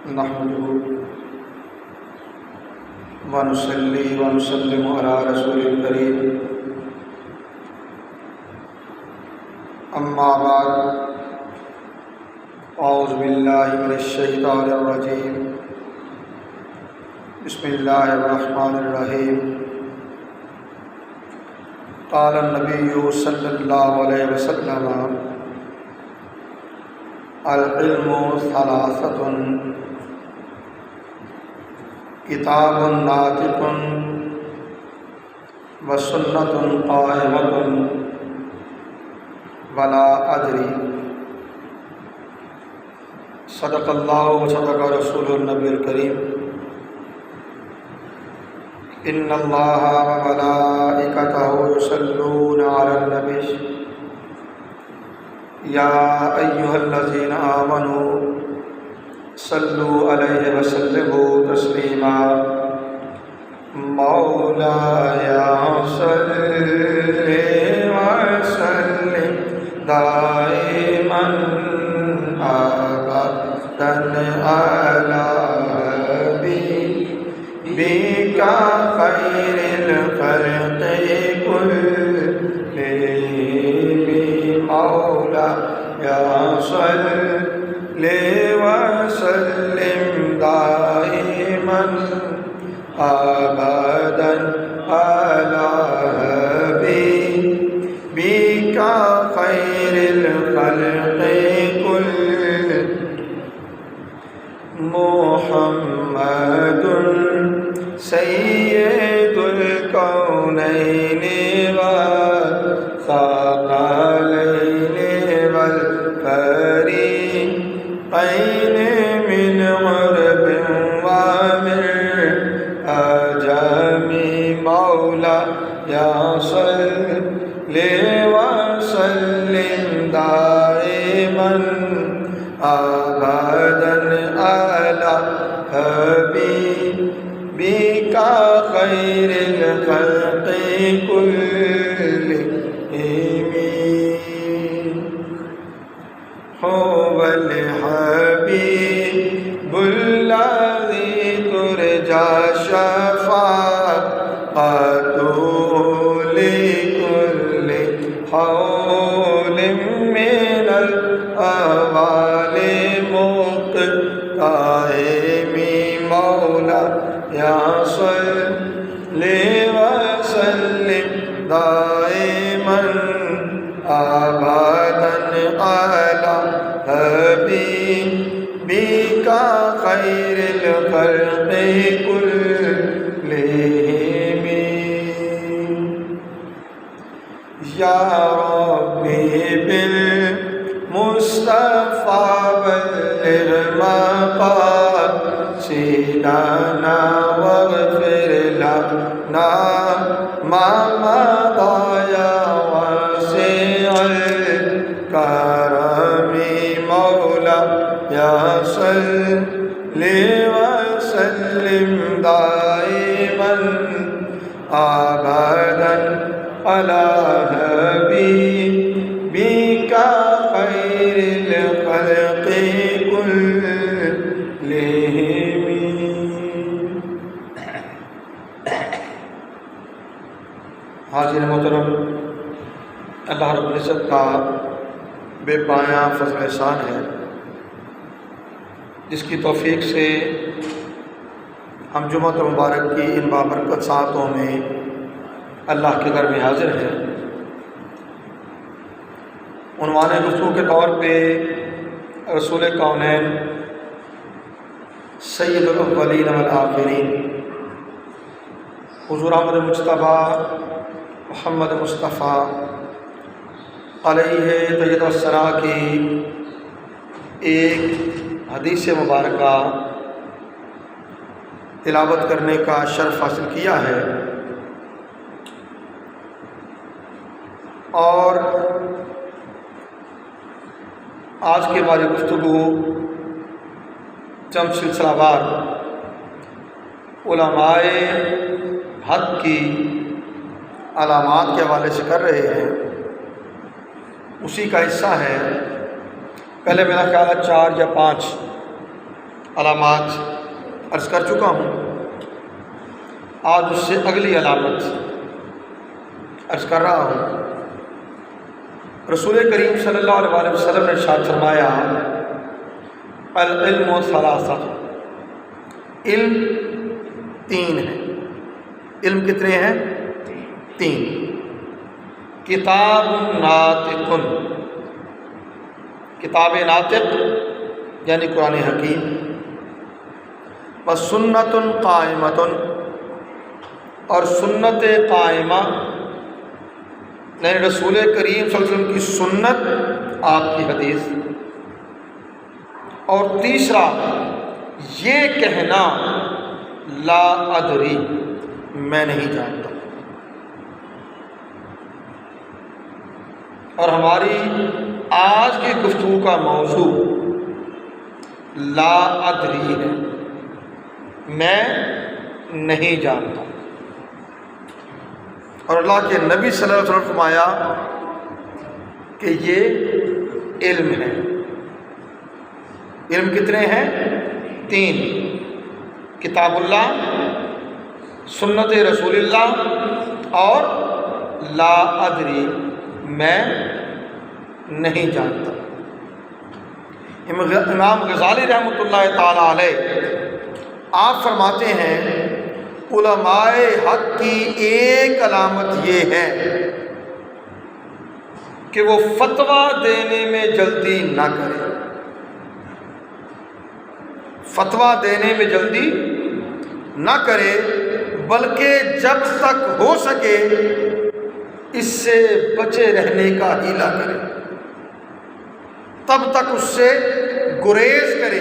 نحمده ونصلي ونسلم على رسول الكريم اما بعد اعوذ باللہ من الشیطان الرجیم بسم اللہ الرحمن الرحیم قال النبی صلی اللہ علیہ وسلم العلم ثلاثۃ کتاب ناطق وسنۃ قائمۃ ولا ادری صدق اللہ و صدق رسول النبی الکریم ان اللہ وملائکتہ یصلون علی النبی یا ایہا الذین آمنوا صلوا علیہ وسلموا تسلیما مولایا صلی وسلم دائما ابدا علی حبیبک خیر الخلق کلہم مولایا صلی وسلم دائما ابدا علی حبیبک خیر الخلق کلہم محمد سید الکونین والثقلین والفریقین من عرب ومن عجم مولایا صلی وسلم دائما ابدا علی حبیبک خیر الخلق کلہم هو الحبیب الذی ترجی شفاعته لکل حول من الاحوال مقتحم مولایا صلی وسلم دائما ابدا علی حبیبک خیر الخلق کلہم یا ربی بالمصطفیٰ بلغ مقاصدنا واغفر لنا ما مضى یا واسع الکرم مولایا صلی وسلم دائما ابدا علی حبیبک خیر الخلق کلہم حاضر محترم، اللہ رب العزت کا بے پایاں فضل احسان ہے جس کی توفیق سے ہم جمعۃ مبارک کی ان بابرکت ساعتوں میں اللہ کے گھر میں حاضر ہیں۔ عنوان گفتگو کے طور پہ رسول کونین سید الاولین والآخرین حضور احمد مجتبیٰ محمد مصطفیٰ علیہ تجد الثناء کی ایک حدیث مبارکہ تلاوت کرنے کا شرف حاصل کیا ہے، اور آج کے ہماری گفتگو چند سلسلہ وار علماء حق کی علامات کے حوالے سے کر رہے ہیں، اسی کا حصہ ہے۔ پہلے میرا خیال ہے 4 یا 5 علامات عرض کر چکا ہوں، آج اس سے اگلی علامت عرض کر رہا ہوں۔ رسول کریم صلی اللہ علیہ وسلم نے ارشاد فرمایا العلم ثلاثہ، علم تین ہے۔ علم کتنے ہیں؟ تین۔ کتاب ناطق، کتاب ناطق یعنی قرآن حکیم، و سنت قائمۃ، اور سنت قائمہ یعنی رسول کریم صلی اللہ علیہ وسلم کی سنت، آپ کی حدیث، اور تیسرا یہ کہنا لا ادری، میں نہیں جانتا۔ اور ہماری آج کی گفتگو کا موضوع لا ادری ہے، میں نہیں جانتا۔ اور اللہ کے نبی صلی اللہ علیہ وسلم نے فرمایا کہ یہ علم ہے۔ علم کتنے ہیں؟ تین، کتاب اللہ، سنت رسول اللہ، اور لا ادری، میں نہیں جانتا۔ امام غزالی رحمۃ اللہ تعالی علیہ آپ فرماتے ہیں علماء حق کی ایک علامت یہ ہے کہ وہ فتویٰ دینے میں جلدی نہ کرے، فتویٰ دینے میں جلدی نہ کرے، بلکہ جب تک ہو سکے اس سے بچے رہنے کا ہیلا کرے، تب تک اس سے گریز کرے۔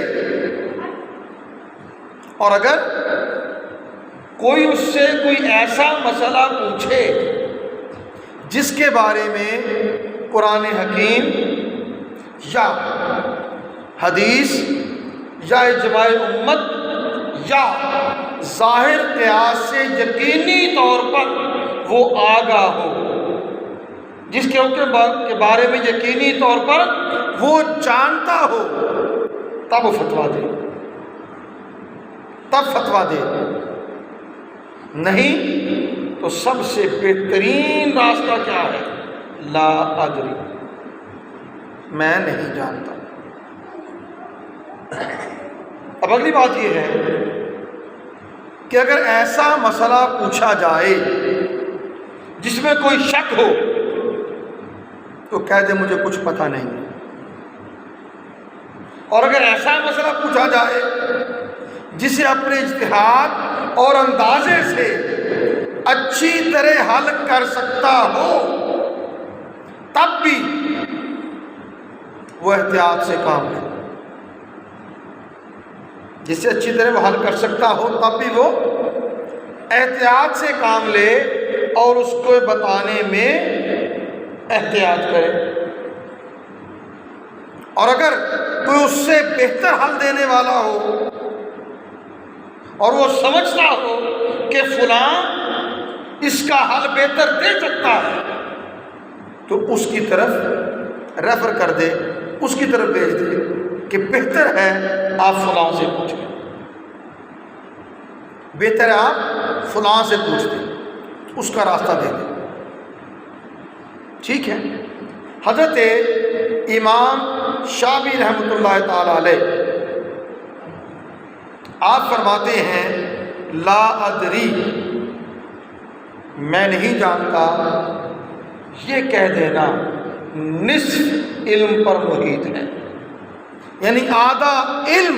اور اگر کوئی اس سے کوئی ایسا مسئلہ پوچھے جس کے بارے میں قرآن حکیم یا حدیث یا اجماع امت یا ظاہر قیاس سے یقینی طور پر وہ آگاہ ہو، جس کے بارے میں یقینی طور پر وہ جانتا ہو، تب وہ فتویٰ دے، تب فتویٰ دے۔ نہیں تو سب سے بہترین راستہ کیا ہے؟ لا ادری، میں نہیں جانتا۔ اب اگلی بات یہ ہے کہ اگر ایسا مسئلہ پوچھا جائے جس میں کوئی شک ہو تو کہہ دے مجھے کچھ پتہ نہیں ہے۔ اور اگر ایسا مسئلہ پوچھا جائے جسے اپنے اجتہاد اور اندازے سے اچھی طرح حل کر سکتا ہو، تب بھی وہ احتیاط سے کام لے۔ جسے اچھی طرح وہ حل کر سکتا ہو تب بھی وہ احتیاط سے کام لے اور اس کو بتانے میں احتیاط کرے۔ اور اگر کوئی اس سے بہتر حل دینے والا ہو اور وہ سمجھتا ہو کہ فلاں اس کا حل بہتر دے سکتا ہے تو اس کی طرف ریفر کر دے، اس کی طرف بھیج دے کہ بہتر ہے آپ فلاں سے پوچھیں، بہتر ہے آپ فلاں سے پوچھ دیں، اس کا راستہ دے دیں۔ ٹھیک ہے۔ حضرت امام شافعی رحمۃ اللہ تعالی علیہ آپ فرماتے ہیں لا ادری، میں نہیں جانتا، یہ کہہ دینا نصف علم پر محیط ہے، یعنی آدھا علم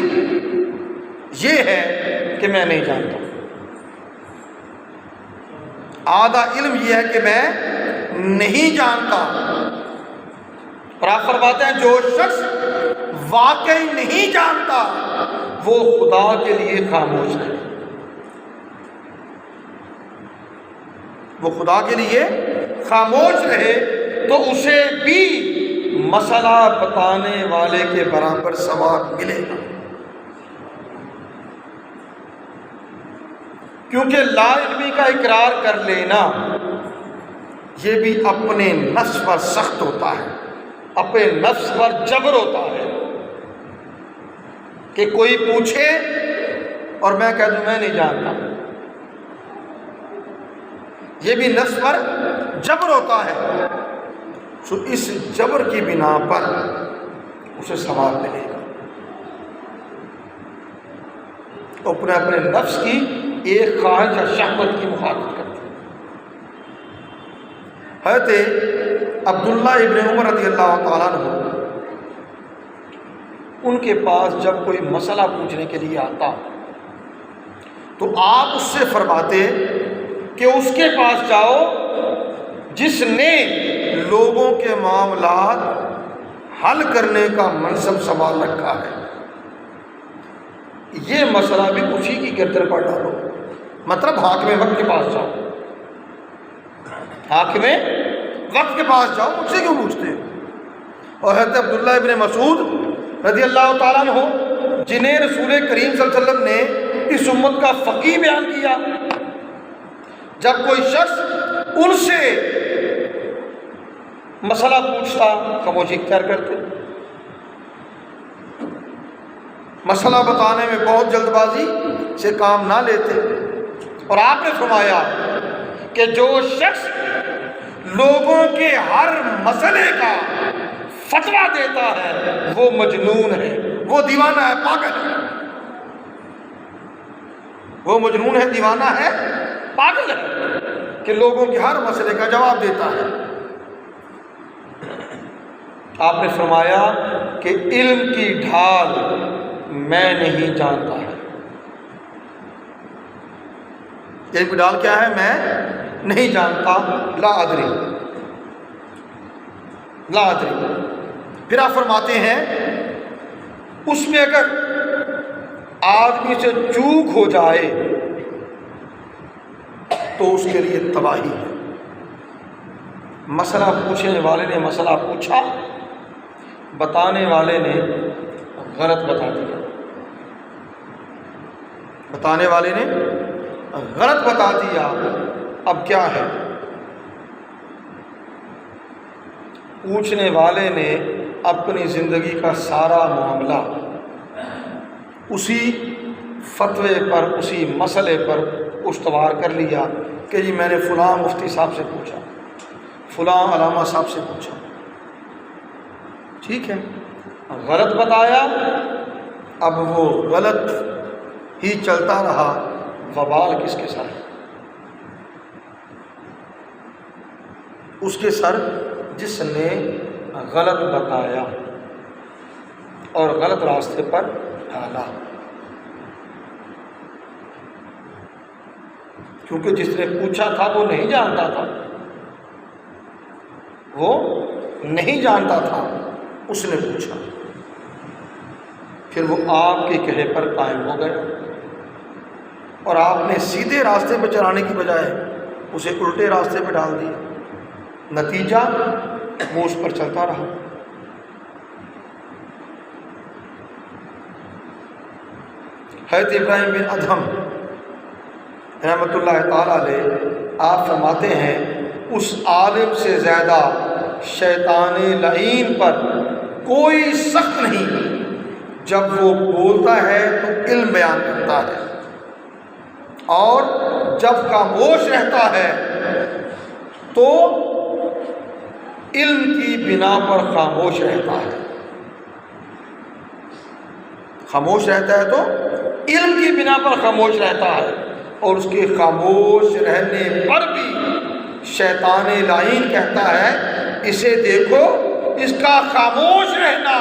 یہ ہے کہ میں نہیں جانتا، آدھا علم یہ ہے کہ میں نہیں جانتا۔ اور آپ فرماتے ہیں جو شخص واقعی نہیں جانتا وہ خدا کے لیے خاموش ہے، وہ خدا کے لیے خاموش رہے تو اسے بھی مسئلہ بتانے والے کے برابر ثواب ملے گا، کیونکہ لا علمی کا اقرار کر لینا یہ بھی اپنے نفس پر سخت ہوتا ہے، اپنے نفس پر جبر ہوتا ہے۔ کہ کوئی پوچھے اور میں کہہ دوں میں نہیں جانتا، یہ بھی نفس پر جبر ہوتا ہے، سو اس جبر کی بنا پر اسے ثواب ملے گا۔ اپنے اپنے نفس کی ایک خواہش یا شہوت کی مخالفت کرتے ہیں۔ حضرت عبداللہ ابن عمر رضی اللہ تعالیٰ عنہ، ان کے پاس جب کوئی مسئلہ پوچھنے کے لیے آتا تو آپ اس سے فرماتے کہ اس کے پاس جاؤ جس نے لوگوں کے معاملات حل کرنے کا منصب سنبھال رکھا ہے، یہ مسئلہ بھی اسی کی گردن پر ڈالو، مطلب حاکم وقت کے پاس جاؤ، حاکم وقت کے پاس جاؤ، مجھ سے کیوں پوچھتے ہیں؟ اور حضرت عبداللہ ابن مسعود رضی اللہ تعالیٰ عنہ، جنہیں رسول کریم صلی اللہ علیہ وسلم نے اس امت کا فقیہ بیان کیا، جب کوئی شخص ان سے مسئلہ پوچھتا خاموشی اختیار کرتے، مسئلہ بتانے میں بہت جلد بازی سے کام نہ لیتے، اور آپ نے فرمایا کہ جو شخص لوگوں کے ہر مسئلے کا فتویٰ دیتا ہے وہ مجنون ہے، وہ دیوانہ ہے، پاگل ہے، وہ مجنون ہے، دیوانہ ہے، پاگل ہے کہ لوگوں کے ہر مسئلے کا جواب دیتا ہے۔ آپ نے فرمایا کہ علم کی ڈھال میں نہیں جانتا ہے۔ علم کی ڈھال کیا ہے؟ میں نہیں جانتا، لا ادری، لا ادری۔ پھر آپ فرماتے ہیں اس میں اگر آدمی سے چوک ہو جائے تو اس کے لیے تباہی ہے۔ مسئلہ پوچھنے والے نے مسئلہ پوچھا، بتانے والے نے غلط بتا دیا، بتانے والے نے غلط بتا دیا، اب کیا ہے؟ پوچھنے والے نے اپنی زندگی کا سارا معاملہ اسی فتوے پر، اسی مسئلے پر استوار کر لیا کہ جی میں نے فلاں مفتی صاحب سے پوچھا، فلاں علامہ صاحب سے پوچھا، ٹھیک ہے، غلط بتایا، اب وہ غلط ہی چلتا رہا، وبال کس کے سر؟ اس کے سر جس نے غلط بتایا اور غلط راستے پر ڈالا، کیونکہ جس نے پوچھا تھا وہ نہیں جانتا تھا، وہ نہیں جانتا تھا، اس نے پوچھا، پھر وہ آپ کے کہے پر قائم ہو گئے، اور آپ نے سیدھے راستے پہ چلانے کی بجائے اسے الٹے راستے پہ ڈال دیا، نتیجہ وہ اس پر چلتا رہا۔ حضرت ابراہیم بن ادہم رحمۃ اللہ تعالیٰ علیہ، آپ فرماتے ہیں اس عالم سے زیادہ شیطان لعین پر کوئی سخت نہیں، جب وہ بولتا ہے تو علم بیان کرتا ہے، اور جب خاموش رہتا ہے تو علم کی بنا پر خاموش رہتا ہے، خاموش رہتا ہے تو علم کی بنا پر خاموش رہتا ہے، اور اس کے خاموش رہنے پر بھی شیطان لعین کہتا ہے اسے دیکھو، اس کا خاموش رہنا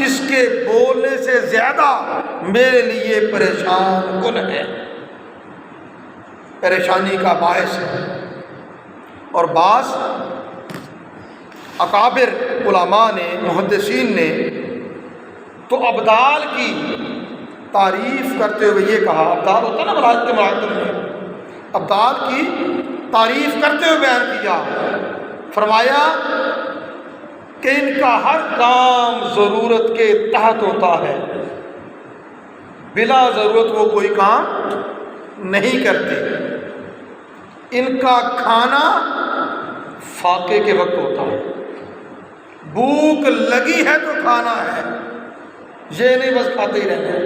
اس کے بولنے سے زیادہ میرے لیے پریشان کن ہے، پریشانی کا باعث ہے۔ اور بعض اکابر علماء نے، محدثین نے تو ابدال کی تعریف کرتے ہوئے یہ کہا، ابدال ہوتا نا ملائکہ کے معطل میں، ابدال کی تعریف کرتے ہوئے بیان کیا، فرمایا کہ ان کا ہر کام ضرورت کے تحت ہوتا ہے، بلا ضرورت وہ کوئی کام نہیں کرتے، ان کا کھانا فاقے کے وقت ہوتا ہے، بھوک لگی ہے تو کھانا ہے، یہ نہیں بس کھاتے ہی رہنا ہے۔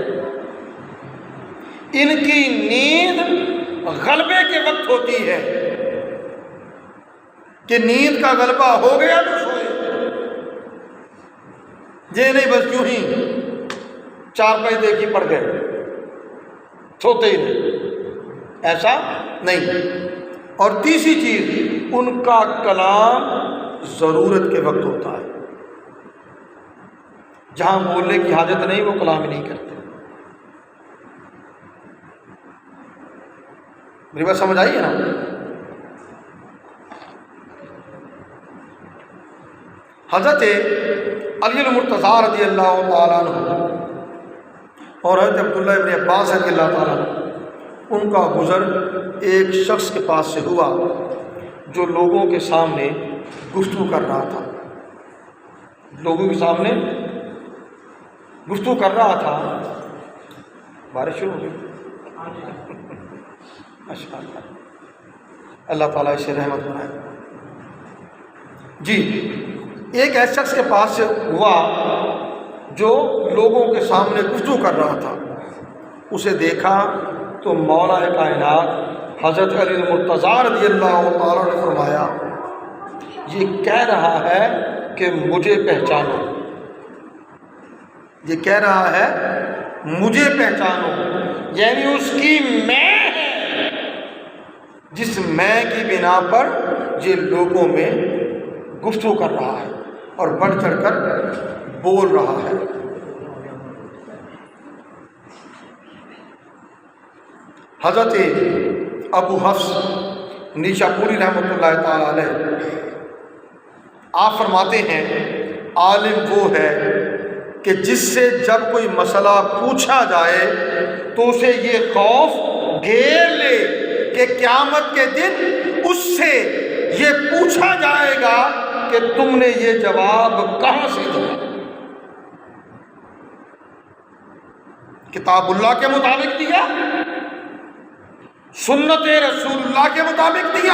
ان کی نیند غلبے کے وقت ہوتی ہے کہ نیند کا غلبہ ہو گیا تو سوئے، یہ نہیں بس یوں ہی چار پائی دیکھی پڑ گئے سوتے ہی نہیں، ایسا نہیں۔ اور تیسری چیز، ان کا کلام ضرورت کے وقت ہوتا ہے، جہاں بولنے کی حاجت نہیں وہ کلام ہی نہیں کرتے۔ میری بات سمجھ آئی ہے نا؟ حضرت علی المرتضیٰ رضی اللہ تعالیٰ عنہ اور حضرت عبداللہ ابن عباس رضی اللہ تعالیٰ عنہ، ان کا گزر ایک شخص کے پاس سے ہوا جو لوگوں کے سامنے گفتگو کر رہا تھا، لوگوں کے سامنے گفتگو کر رہا تھا۔ بارش شروع ہو گئی، ماشاء اللہ، اللہ تعالیٰ اسے رحمت بنائے۔ جی، ایک ایسے شخص کے پاس سے ہوا جو لوگوں کے سامنے گفتگو کر رہا تھا، اسے دیکھا تو مولا کائنات حضرت علی المرتضیٰ رضی اللہ تعالیٰ نے فرمایا، یہ کہہ رہا ہے کہ مجھے پہچانو، یہ کہہ رہا ہے مجھے پہچانو، یعنی اس کی میں ہے، جس میں کی بنا پر یہ لوگوں میں گفتگو کر رہا ہے اور بڑھ چڑھ کر بول رہا ہے۔ حضرت ابو حفص نیشاپوری رحمۃ اللہ تعالی علیہ آپ فرماتے ہیں، عالم وہ ہے کہ جس سے جب کوئی مسئلہ پوچھا جائے تو اسے یہ خوف گھیر لے کہ قیامت کے دن اس سے یہ پوچھا جائے گا کہ تم نے یہ جواب کہاں سے دیا، کتاب اللہ کے مطابق دیا، سنت رسول اللہ کے مطابق دیا،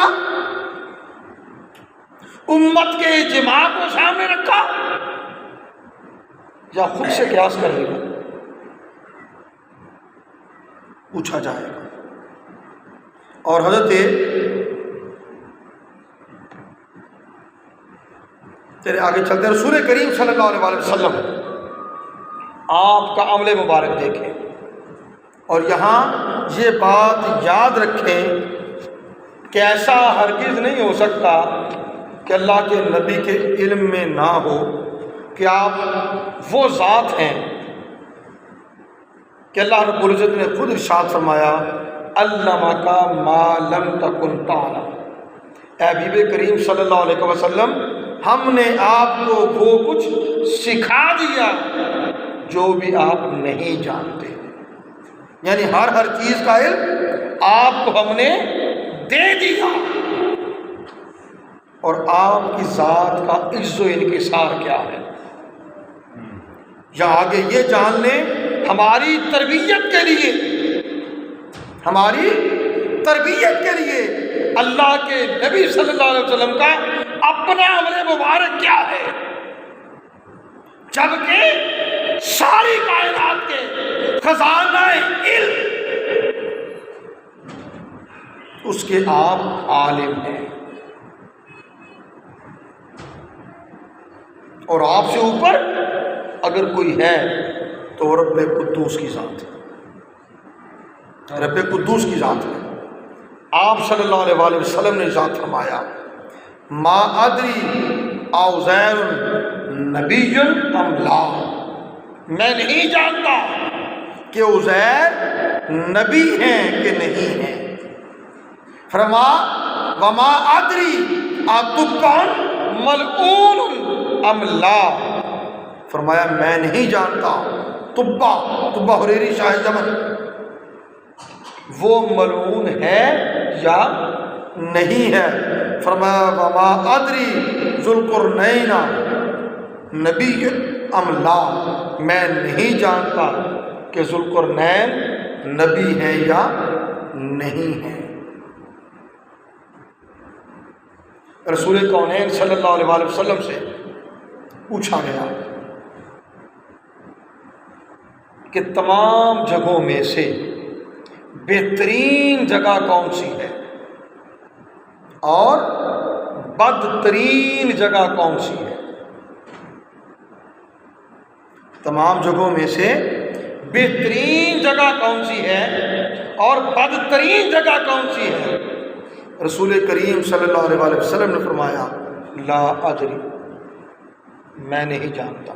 امت کے اجماع کو سامنے رکھا، یا خود سے قیاس کر لیا، پوچھا جائے گا۔ اور حضرت تیرے آگے چلتے ہیں، رسول کریم صلی اللہ علیہ وسلم آپ کا عمل مبارک دیکھیں، اور یہاں یہ بات یاد رکھیں کہ ایسا ہرگز نہیں ہو سکتا کہ اللہ کے نبی کے علم میں نہ ہو کہ آپ وہ ذات ہیں کہ اللہ رب العزت نے خود ارشاد فرمایا، علمک ما لم تکن تعلم، اے حبیب کریم صلی اللہ علیہ وسلم، ہم نے آپ کو وہ کچھ سکھا دیا جو بھی آپ نہیں جانتے، یعنی ہر چیز کا علم آپ کو ہم نے دے دیا، اور آپ کی ذات کا عز و انکسار کیا ہے، یا آگے یہ جان لیں، ہماری تربیت کے لیے، ہماری تربیت کے لیے اللہ کے نبی صلی اللہ علیہ وسلم کا اپنا عمل مبارک کیا ہے، جبکہ ساری کائنات کے خزانہ علم اس کے آپ عالم ہیں، اور آپ سے اوپر اگر کوئی ہے تو وہ رب قدوس کی ذات ہے، رب قدوس کی ذات ہے۔ آپ صلی اللہ علیہ وآلہ وسلم نے ذات فرمایا، ما ادری عزیر نبی ام لا، میں نہیں جانتا کہ عزیر نبی ہیں کہ نہیں ہیں۔ فرما وما ادری اتبع ملعون ام لا، فرمایا میں نہیں جانتا تبا حریری شاہ یمن وہ ملعون ہے یا نہیں ہے۔ فرمایا وما ادری ذوالقرنین نبی ام لا، میں نہیں جانتا کہ ذوالقرنین نبی ہیں یا نہیں ہیں۔ رسول کونین صلی اللہ علیہ وسلم سے پوچھا گیا کہ تمام جگہوں میں سے بہترین جگہ کون سی ہے اور بدترین جگہ کون سی ہے؟ تمام جگہوں میں سے بہترین جگہ کون سی ہے اور بدترین جگہ کون سی ہے؟ رسول کریم صلی اللہ علیہ وسلم نے فرمایا لا ادری، میں نہیں جانتا،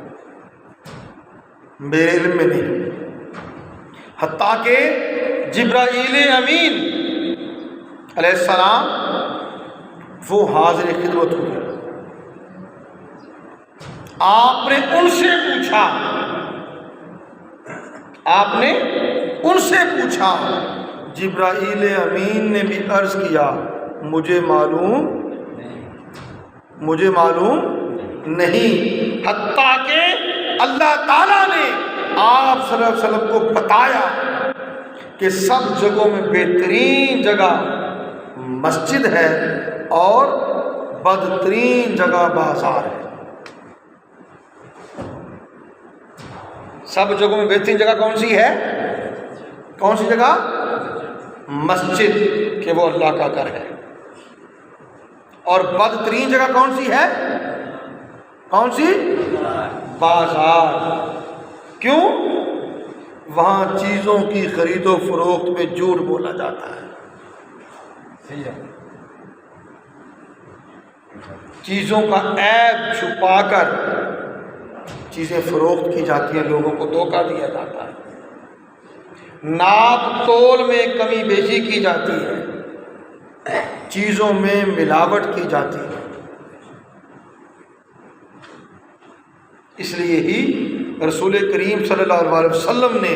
میرے علم میں نہیں، حتیٰ کہ جبرائیل امین علیہ السلام وہ حاضر خدمت ہوئے، آپ نے ان سے پوچھا، آپ نے ان سے پوچھا، جبرائیل امین نے بھی عرض کیا مجھے معلوم نہیں، حتیٰ کہ اللہ تعالیٰ نے آپ صلی اللہ علیہ وسلم کو بتایا کہ سب جگہوں میں بہترین جگہ مسجد ہے اور بدترین جگہ بازار ہے۔ سب جگہوں میں بہترین جگہ کون سی ہے؟ کون سی جگہ؟ مسجد، کہ وہ اللہ کا گھر ہے۔ اور بدترین جگہ کون سی ہے؟ کون سی؟ بازار۔ کیوں؟ وہاں چیزوں کی خرید و فروخت میں جھوٹ بولا جاتا ہے، چیزوں کا عیب چھپا کر چیزیں فروخت کی جاتی ہیں، لوگوں کو دھوکہ دیا جاتا ہے، ناپ تول میں کمی بیشی کی جاتی ہے، چیزوں میں ملاوٹ کی جاتی ہے۔ اس لیے ہی رسول کریم صلی اللہ علیہ وسلم نے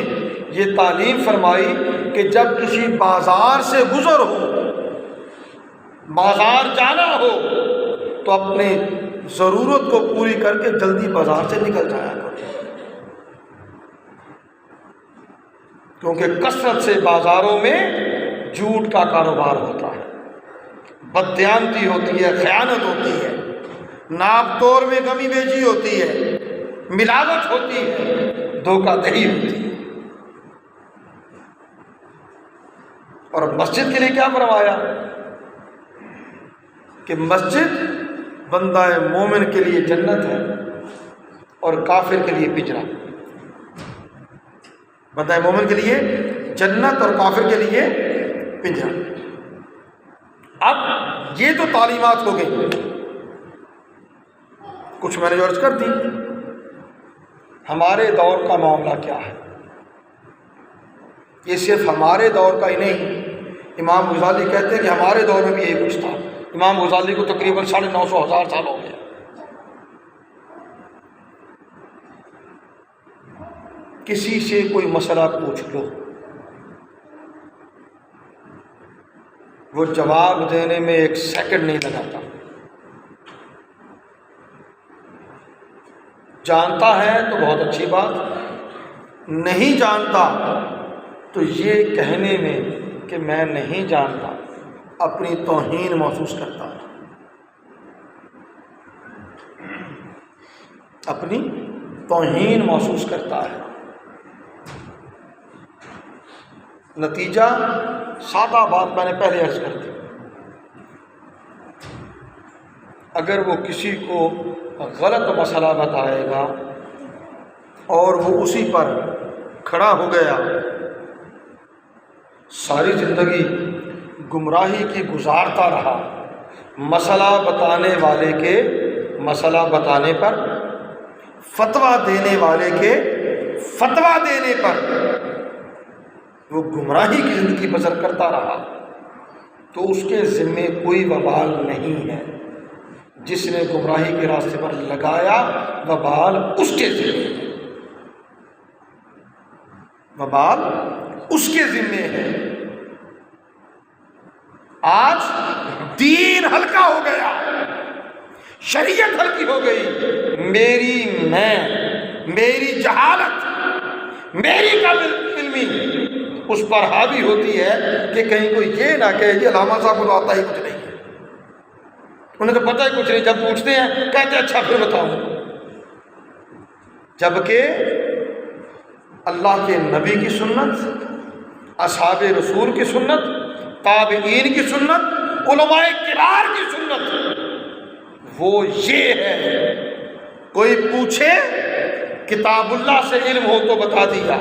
یہ تعلیم فرمائی کہ جب کسی بازار سے گزر ہو، بازار جانا ہو، تو اپنے ضرورت کو پوری کر کے جلدی بازار سے نکل جایا کرو، کیونکہ کثرت سے بازاروں میں جھوٹ کا کاروبار ہوتا ہے، بددیانتی ہوتی ہے، خیانت ہوتی ہے، ناپ تول میں کمی بیشی ہوتی ہے، ملاوٹ ہوتی ہے، دھوکہ دہی ہوتی ہے۔ اور مسجد کے لیے کیا فرمایا کہ مسجد بندہ مومن کے لیے جنت ہے اور کافر کے لیے پنجرہ۔ بندہ مومن کے لیے جنت اور کافر کے لیے پنجرہ۔ اب یہ تو تعلیمات ہو گئی، کچھ میں نے عرض کر دی۔ ہمارے دور کا معاملہ کیا ہے؟ یہ صرف ہمارے دور کا ہی نہیں، امام غزالی کہتے ہیں کہ ہمارے دور میں بھی یہی کچھ تھا۔ امام غزالی کو تقریباً 950,000 سال ہو گیا۔ کسی سے کوئی مسئلہ پوچھ لو، وہ جواب دینے میں 1 سیکنڈ نہیں لگاتا۔ جانتا ہے تو بہت اچھی بات، نہیں جانتا تو یہ کہنے میں کہ میں نہیں جانتا اپنی توہین محسوس کرتا ہے، اپنی توہین محسوس کرتا ہے۔ نتیجہ سادہ بات میں نے پہلے عرض کر دی، اگر وہ کسی کو غلط مسئلہ بتائے گا اور وہ اسی پر کھڑا ہو گیا، ساری زندگی گمراہی کی گزارتا رہا، مسئلہ بتانے والے کے مسئلہ بتانے پر، فتویٰ دینے والے کے فتویٰ دینے پر وہ گمراہی کی زندگی بسر کرتا رہا، تو اس کے ذمے کوئی وبال نہیں ہے۔ جس نے گمراہی کے راستے پر لگایا، وبال اس کے ذمے ہے، وبال اس کے ذمے ہے۔ آج دین ہلکا ہو گیا، شریعت ہلکی ہو گئی، میری جہالت، میری قابل علمی اس پر حاوی ہوتی ہے کہ کہیں کوئی یہ نہ کہے کہ علامہ صاحب کو تو آتا ہی کچھ نہیں ہے، انہیں تو پتہ ہی کچھ نہیں۔ جب پوچھتے ہیں کہتے اچھا پھر بتاؤں، جبکہ اللہ کے نبی کی سنت، اصحاب رسول کی سنت، تابعین کی سنت، علماء کبار کی سنت، وہ یہ ہے۔ کوئی پوچھے کتاب اللہ سے علم ہو تو بتا دیا،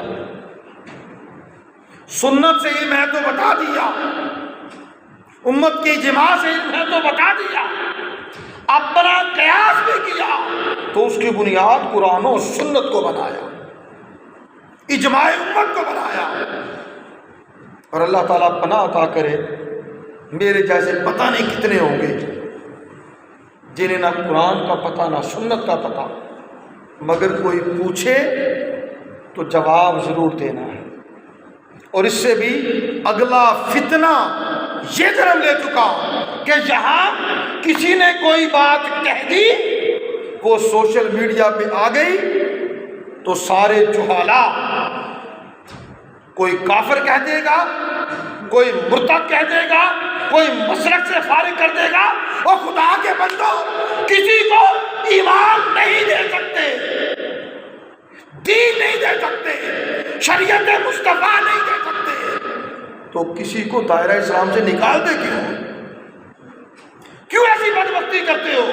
سنت سے علم ہے تو بتا دیا، امت کی اجماع سے علم ہے تو بتا دیا، اپنا قیاس بھی کیا تو اس کی بنیاد قرآن و سنت کو بنایا، اجماع امت کو بنایا۔ اور اللہ تعالیٰ پناہ عطا کرے، میرے جیسے پتہ نہیں کتنے ہوں گے جنہیں نہ قرآن کا پتہ نہ سنت کا پتہ، مگر کوئی پوچھے تو جواب ضرور دینا ہے۔ اور اس سے بھی اگلا فتنہ یہ جنم لے چکا کہ یہاں کسی نے کوئی بات کہہ دی، وہ سوشل میڈیا پہ آ گئی تو سارے جہالا، کوئی کافر کہہ دے گا، کوئی مرتد کہہ دے گا، کوئی مسلک سے فارغ کر دے گا۔ اور خدا کے بندو، کسی کو ایمان نہیں دے سکتے، دین نہیں دے سکتے، شریعت مصطفیٰ نہیں دے سکتے، تو کسی کو دائرہ اسلام سے نکال دے کیوں ایسی بدبختی کرتے ہو؟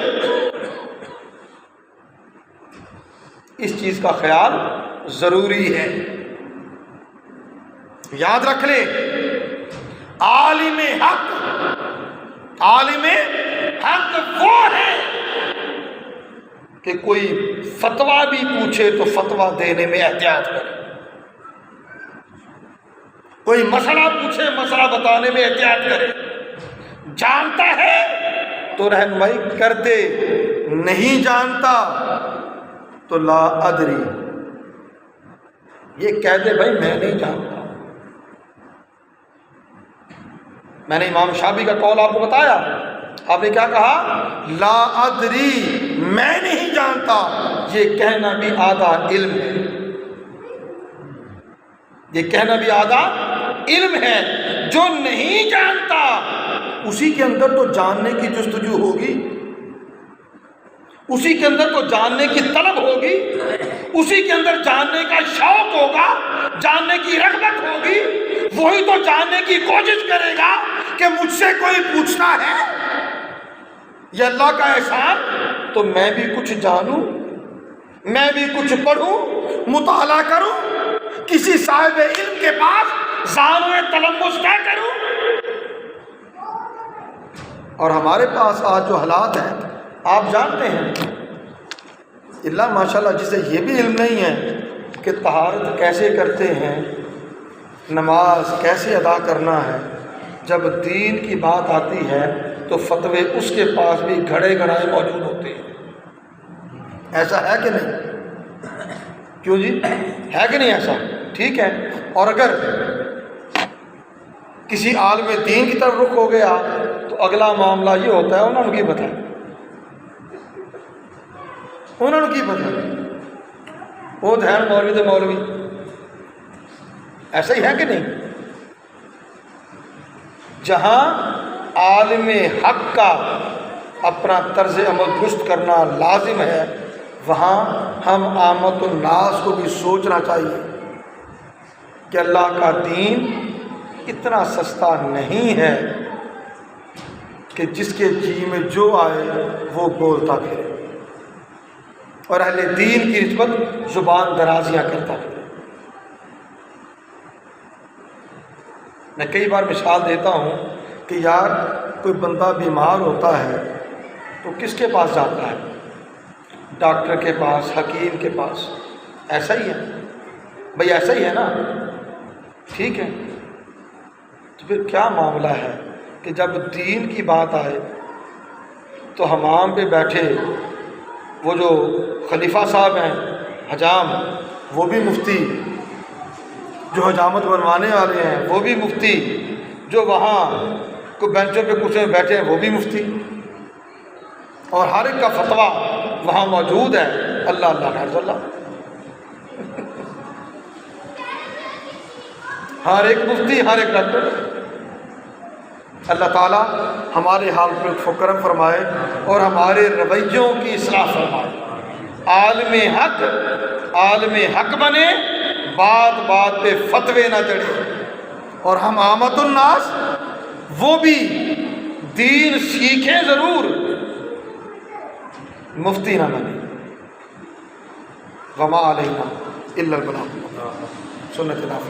اس چیز کا خیال ضروری ہے۔ یاد رکھ لے، عالم حق وہ ہے کہ کوئی فتویٰ بھی پوچھے تو فتویٰ دینے میں احتیاط کرے، کوئی مسئلہ پوچھے مسئلہ بتانے میں احتیاط کرے، جانتا ہے تو رہنمائی کر دے، نہیں جانتا تو لا ادری، یہ کہہ دے بھائی میں نہیں جانتا۔ میں نے امام شافعی کا قول آپ کو بتایا، آپ نے کیا کہا؟ لا ادری، میں نہیں جانتا۔ یہ کہنا بھی آدھا علم ہے، یہ کہنا بھی آدھا علم ہے۔ جو نہیں جانتا اسی کے اندر تو جاننے کی جستجو ہوگی، اسی کے اندر تو جاننے کی طلب ہوگی، اسی کے اندر جاننے کا شوق ہوگا، جاننے کی رغبت ہوگی، وہی تو جاننے کی کوشش کرے گا کہ مجھ سے کوئی پوچھنا ہے، یہ اللہ کا احسان تو میں بھی کچھ جانوں، میں بھی کچھ پڑھوں، مطالعہ کروں، کسی صاحب علم کے پاس زانو تلمس طے کروں۔ اور ہمارے پاس آج جو حالات ہیں آپ جانتے ہیں، اللہ ماشاءاللہ جسے یہ بھی علم نہیں ہے کہ طہارت کیسے کرتے ہیں، نماز کیسے ادا کرنا ہے، جب دین کی بات آتی ہے تو فتوے اس کے پاس بھی گھڑے گھڑائے موجود ہوتے ہیں۔ ایسا ہے کہ نہیں؟ کیوں جی، ہے کہ نہیں ایسا؟ ٹھیک ہے۔ اور اگر کسی عالم دین کی طرف رخ ہو گیا تو اگلا معاملہ یہ ہوتا ہے انہوں نے کی بتایا، انہوں نے کی بتایا، وہ دھیان مولوی تو مولوی، ایسا ہی ہے کہ نہیں؟ جہاں عالم حق کا اپنا طرز عمل درست کرنا لازم ہے، وہاں ہم عامت الناس کو بھی سوچنا چاہیے کہ اللہ کا دین اتنا سستا نہیں ہے کہ جس کے جی میں جو آئے وہ بولتا پھرے، اور اہل دین کی نسبت زبان درازیاں کرتا پھرے۔ میں کئی بار مثال دیتا ہوں کہ یار کوئی بندہ بیمار ہوتا ہے تو کس کے پاس جاتا ہے؟ ڈاکٹر کے پاس، حکیم کے پاس۔ ایسا ہی ہے بھائی، ایسا ہی ہے نا؟ ٹھیک ہے، تو پھر کیا معاملہ ہے کہ جب دین کی بات آئے تو حمام پہ بیٹھے وہ جو خلیفہ صاحب ہیں حجام، وہ بھی مفتی، جو حجامت بنوانے والے ہیں وہ بھی مفتی، جو وہاں کوئی بینچوں پہ کرسیوں میں بیٹھے ہیں وہ بھی مفتی، اور ہر ایک کا فتویٰ وہاں موجود ہے۔ اللہ اللہ حافظ اللہ، ہر ایک مفتی، ہر ایک ڈاکٹر۔ اللہ تعالیٰ ہمارے حال پر کرم فرمائے اور ہمارے رویوں کی اصلاح فرمائے۔ عالم حق بنے، بات بات پہ فتوے نہ چڑھے، اور ہم عامت الناس وہ بھی دین سیکھیں ضرور، مفتی نہ بنے۔ وما علینا الا البلاغ، سنت اللہ